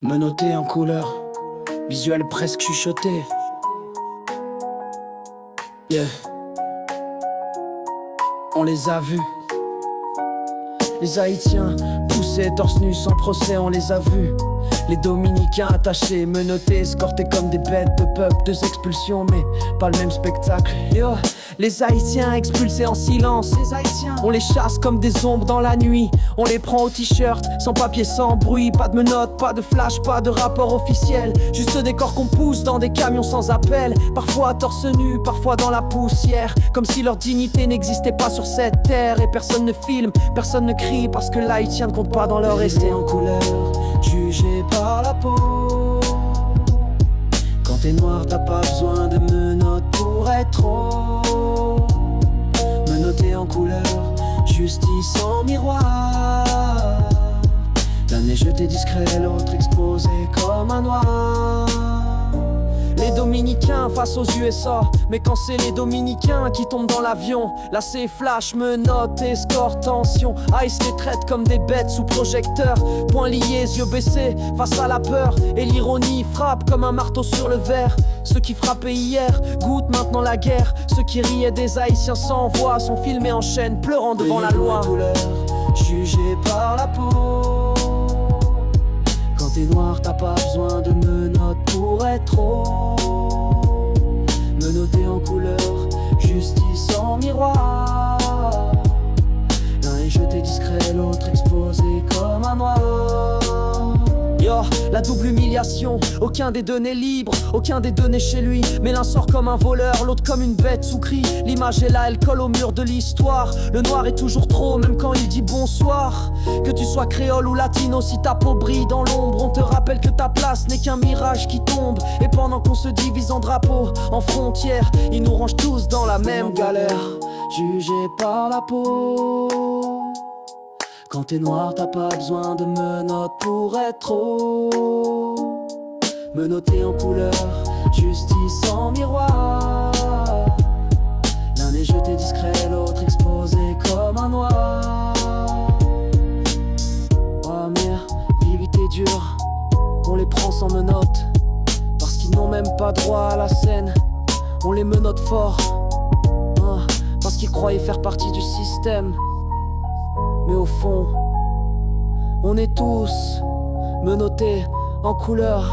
Menotté en couleur, visuel presque chuchoté. Yeah. On les a vus. Les Haïtiens poussés torse nu sans procès, on les a vus. Les Dominicains attachés, menottés, escortés comme des bêtes de peuple. 2 expulsions mais pas le même spectacle. Yo. Les Haïtiens expulsés en silence. Les Haïtiens, on les chasse comme des ombres dans la nuit. On les prend au t-shirt, sans papier, sans bruit. Pas de menottes, pas de flash, pas de rapport officiel. Juste des corps qu'on pousse dans des camions sans appel. Parfois torse nu, parfois dans la poussière. Comme si leur dignité n'existait pas sur cette terre. Et personne ne filme, personne ne crie, parce que l'Haïtien ne compte pas dans leur essai en couleur. Jugé par la peau. Quand t'es noir, t'as pas besoin de menottes pour être haut. Menotté en couleur, justice en miroir. L'un est jeté discret, l'autre exposé comme un noir. Les Dominicains face aux USA, mais quand c'est les Dominicains qui tombent dans l'avion, là c'est flash, menottes, escorte, tension. Ice les traite comme des bêtes sous projecteur. Poings liés, yeux baissés, face à la peur. Et l'ironie frappe comme un marteau sur le verre. Ceux qui frappaient hier goûtent maintenant la guerre. Ceux qui riaient des Haïtiens sans voix sont filmés en chaîne, pleurant devant la loi. Jugés par la peau. Quand t'es noir, t'as pas besoin de menottes pour être haut. Menotté en couleur, justice en miroir. L'un est jeté discret, l'autre exposé comme un noir. Yo, la double humiliation, aucun des deux n'est libre, aucun des deux n'est chez lui. Mais l'un sort comme un voleur, l'autre comme une bête sous cri. L'image est là, elle colle au mur de l'histoire. Le noir est toujours trop, même quand il dit bonsoir. Que tu sois créole ou latino, si ta peau brille dans l'ombre, on te rappelle que ta place n'est qu'un mirage qui tombe. Et pendant qu'on se divise en drapeaux, en frontières, ils nous rangent tous dans la même galère. Jugés par la peau. Quand t'es noir, t'as pas besoin de menottes pour être haut. Menotté en couleur, justice en miroir. L'un est jeté discret, l'autre exposé comme un noir. Oh merde, vérité dure, on les prend sans menottes. Parce qu'ils n'ont même pas droit à la scène, on les menotte fort. Oh, parce qu'ils croyaient faire partie du système. Mais au fond, on est tous menottés en couleur.